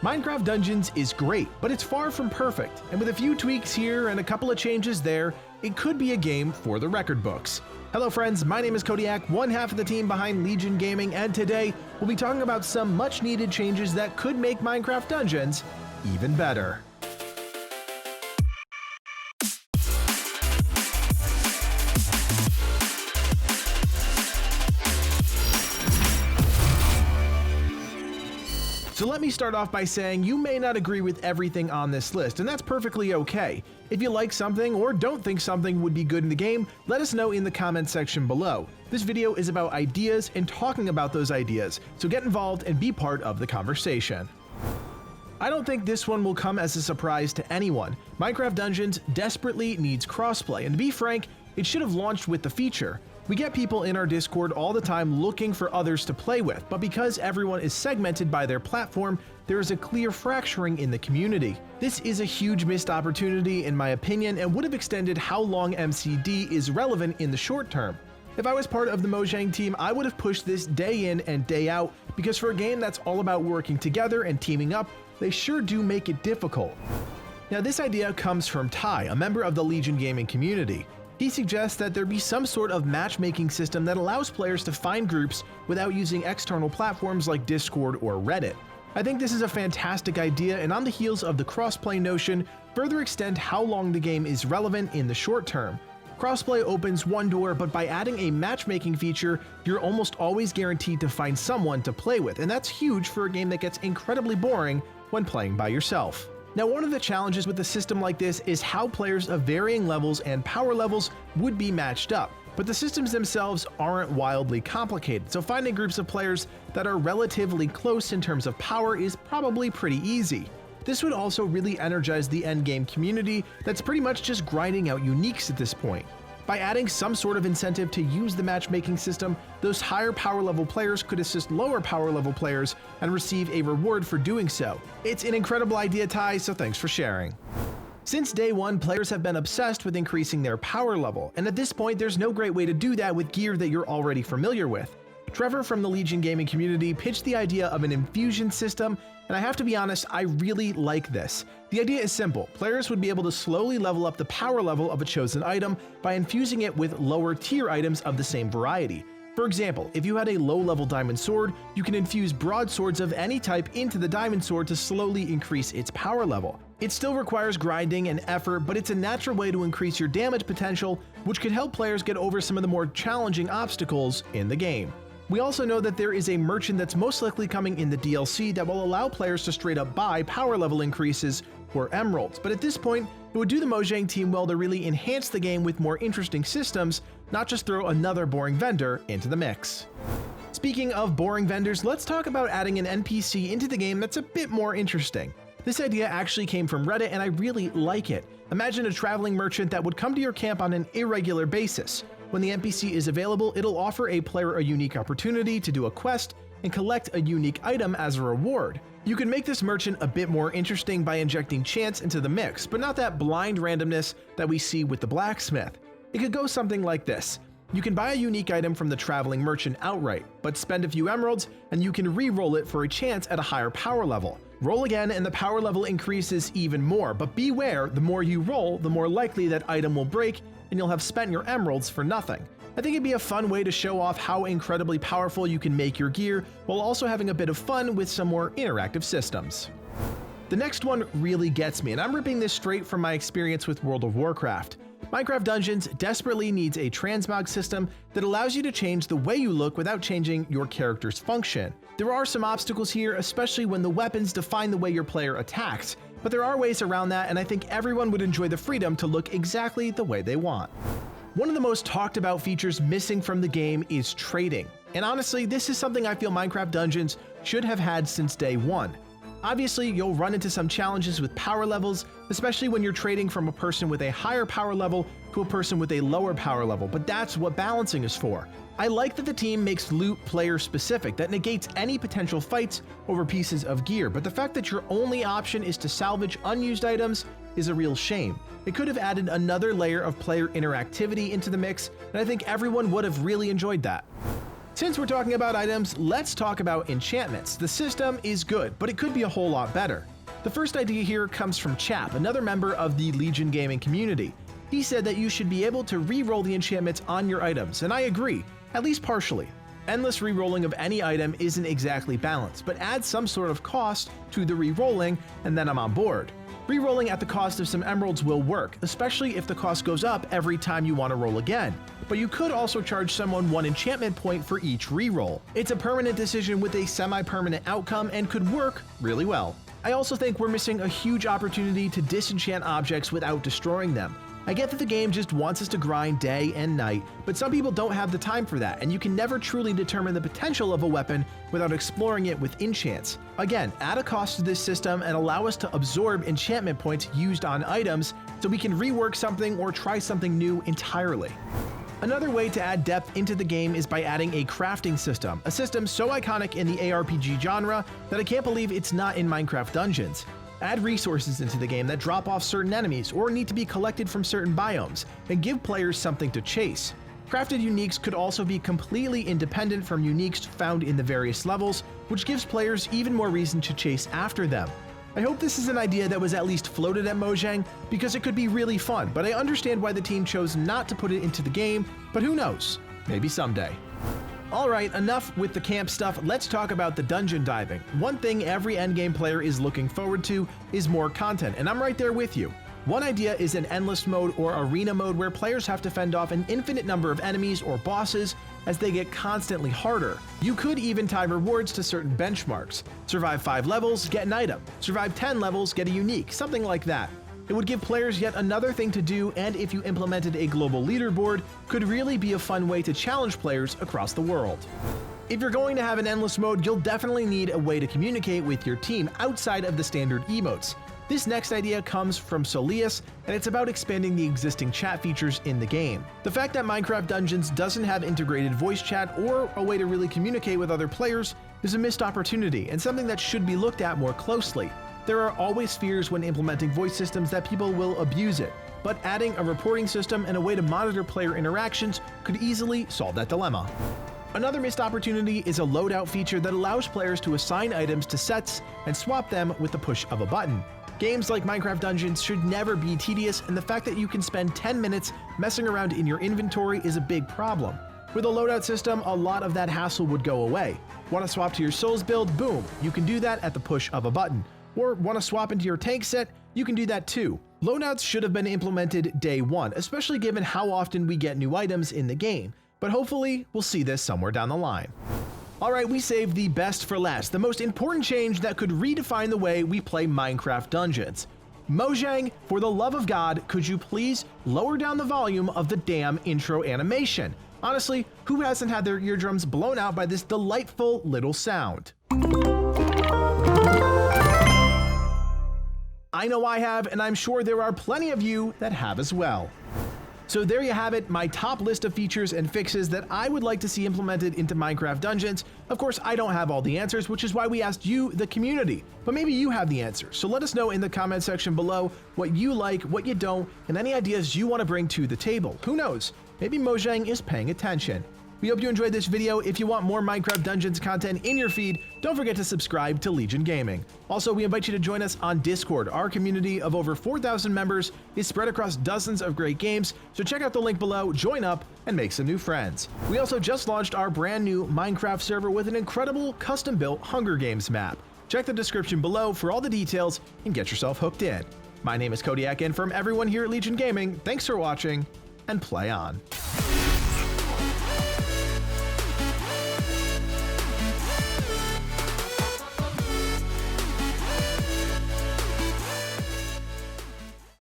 Minecraft Dungeons is great, but it's far from perfect, and with a few tweaks here and a couple of changes there, it could be a game for the record books. Hello friends, my name is Codiak, one half of the team behind Legion Gaming, and today we'll be talking about some much needed changes that could make Minecraft Dungeons even better. So let me start off by saying you may not agree with everything on this list, and that's perfectly okay. If you like something or don't think something would be good in the game, let us know in the comment section below. This video is about ideas and talking about those ideas, so get involved and be part of the conversation. I don't think this one will come as a surprise to anyone. Minecraft Dungeons desperately needs crossplay, and to be frank, it should have launched with the feature. We get people in our Discord all the time looking for others to play with, but because everyone is segmented by their platform, there is a clear fracturing in the community. This is a huge missed opportunity in my opinion and would have extended how long MCD is relevant in the short term. If I was part of the Mojang team, I would have pushed this day in and day out, because for a game that's all about working together and teaming up, they sure do make it difficult. Now this idea comes from Ty, a member of the Legion Gaming community. He suggests that there be some sort of matchmaking system that allows players to find groups without using external platforms like Discord or Reddit. I think this is a fantastic idea, and on the heels of the crossplay notion, further extend how long the game is relevant in the short term. Crossplay opens one door, but by adding a matchmaking feature, you're almost always guaranteed to find someone to play with, and that's huge for a game that gets incredibly boring when playing by yourself. Now, one of the challenges with a system like this is how players of varying levels and power levels would be matched up, but the systems themselves aren't wildly complicated, so finding groups of players that are relatively close in terms of power is probably pretty easy. This would also really energize the endgame community that's pretty much just grinding out uniques at this point. By adding some sort of incentive to use the matchmaking system, those higher power level players could assist lower power level players and receive a reward for doing so. It's an incredible idea, Ty, so thanks for sharing. Since day one, players have been obsessed with increasing their power level, and at this point there's no great way to do that with gear that you're already familiar with. Trevor from the Legion Gaming community pitched the idea of an infusion system, and I have to be honest, I really like this. The idea is simple. Players would be able to slowly level up the power level of a chosen item by infusing it with lower tier items of the same variety. For example, if you had a low-level diamond sword, you can infuse broadswords of any type into the diamond sword to slowly increase its power level. It still requires grinding and effort, but it's a natural way to increase your damage potential, which could help players get over some of the more challenging obstacles in the game. We also know that there is a merchant that's most likely coming in the DLC that will allow players to straight up buy power level increases or emeralds, but at this point, it would do the Mojang team well to really enhance the game with more interesting systems, not just throw another boring vendor into the mix. Speaking of boring vendors, let's talk about adding an NPC into the game that's a bit more interesting. This idea actually came from Reddit and I really like it. Imagine a traveling merchant that would come to your camp on an irregular basis. When the NPC is available, it'll offer a player a unique opportunity to do a quest and collect a unique item as a reward. You can make this merchant a bit more interesting by injecting chance into the mix, but not that blind randomness that we see with the blacksmith. It could go something like this. You can buy a unique item from the traveling merchant outright, but spend a few emeralds and you can re-roll it for a chance at a higher power level. Roll again and the power level increases even more, but beware, the more you roll, the more likely that item will break and you'll have spent your emeralds for nothing. I think it'd be a fun way to show off how incredibly powerful you can make your gear, while also having a bit of fun with some more interactive systems. The next one really gets me, and I'm ripping this straight from my experience with World of Warcraft. Minecraft Dungeons desperately needs a transmog system that allows you to change the way you look without changing your character's function. There are some obstacles here, especially when the weapons define the way your player attacks, but there are ways around that, and I think everyone would enjoy the freedom to look exactly the way they want. One of the most talked about features missing from the game is trading, and honestly, this is something I feel Minecraft Dungeons should have had since day one. Obviously, you'll run into some challenges with power levels, especially when you're trading from a person with a higher power level to a person with a lower power level, but that's what balancing is for. I like that the team makes loot player specific, that negates any potential fights over pieces of gear, but the fact that your only option is to salvage unused items is a real shame. It could have added another layer of player interactivity into the mix, and I think everyone would have really enjoyed that. Since we're talking about items, let's talk about enchantments. The system is good, but it could be a whole lot better. The first idea here comes from Chap, another member of the Legion gaming community. He said that you should be able to re-roll the enchantments on your items, and I agree, at least partially. Endless re-rolling of any item isn't exactly balanced, but add some sort of cost to the re-rolling, and then I'm on board. Re-rolling at the cost of some emeralds will work, especially if the cost goes up every time you want to roll again. But you could also charge someone 1 enchantment point for each re-roll. It's a permanent decision with a semi-permanent outcome and could work really well. I also think we're missing a huge opportunity to disenchant objects without destroying them. I get that the game just wants us to grind day and night, but some people don't have the time for that, and you can never truly determine the potential of a weapon without exploring it with enchants. Again, add a cost to this system and allow us to absorb enchantment points used on items so we can rework something or try something new entirely. Another way to add depth into the game is by adding a crafting system, a system so iconic in the ARPG genre that I can't believe it's not in Minecraft Dungeons. Add resources into the game that drop off certain enemies or need to be collected from certain biomes, and give players something to chase. Crafted uniques could also be completely independent from uniques found in the various levels, which gives players even more reason to chase after them. I hope this is an idea that was at least floated at Mojang, because it could be really fun, but I understand why the team chose not to put it into the game, but who knows, maybe someday. Alright, enough with the camp stuff, let's talk about the dungeon diving. One thing every endgame player is looking forward to is more content, and I'm right there with you. One idea is an endless mode or arena mode where players have to fend off an infinite number of enemies or bosses as they get constantly harder. You could even tie rewards to certain benchmarks. Survive 5 levels, get an item. Survive 10 levels, get a unique, something like that. It would give players yet another thing to do, and if you implemented a global leaderboard, could really be a fun way to challenge players across the world. If you're going to have an endless mode, you'll definitely need a way to communicate with your team outside of the standard emotes. This next idea comes from Solius, and it's about expanding the existing chat features in the game. The fact that Minecraft Dungeons doesn't have integrated voice chat or a way to really communicate with other players is a missed opportunity and something that should be looked at more closely. There are always fears when implementing voice systems that people will abuse it, but adding a reporting system and a way to monitor player interactions could easily solve that dilemma. Another missed opportunity is a loadout feature that allows players to assign items to sets and swap them with the push of a button. Games like Minecraft Dungeons should never be tedious, and the fact that you can spend 10 minutes messing around in your inventory is a big problem. With a loadout system, a lot of that hassle would go away. Want to swap to your Souls build? Boom, you can do that at the push of a button. Or want to swap into your tank set? You can do that too. Loadouts should have been implemented day one, especially given how often we get new items in the game, but hopefully we'll see this somewhere down the line. Alright, we saved the best for last, the most important change that could redefine the way we play Minecraft Dungeons. Mojang, for the love of God, could you please lower down the volume of the damn intro animation? Honestly, who hasn't had their eardrums blown out by this delightful little sound? I know I have, and I'm sure there are plenty of you that have as well. So there you have it, my top list of features and fixes that I would like to see implemented into Minecraft Dungeons. Of course, I don't have all the answers, which is why we asked you, the community, but maybe you have the answers. So let us know in the comment section below what you like, what you don't, and any ideas you want to bring to the table. Who knows? Maybe Mojang is paying attention. We hope you enjoyed this video. If you want more Minecraft Dungeons content in your feed, don't forget to subscribe to Legion Gaming. Also, we invite you to join us on Discord. Our community of over 4,000 members is spread across dozens of great games, so check out the link below, join up, and make some new friends. We also just launched our brand new Minecraft server with an incredible custom-built Hunger Games map. Check the description below for all the details and get yourself hooked in. My name is Codiak, and from everyone here at Legion Gaming, thanks for watching, and play on.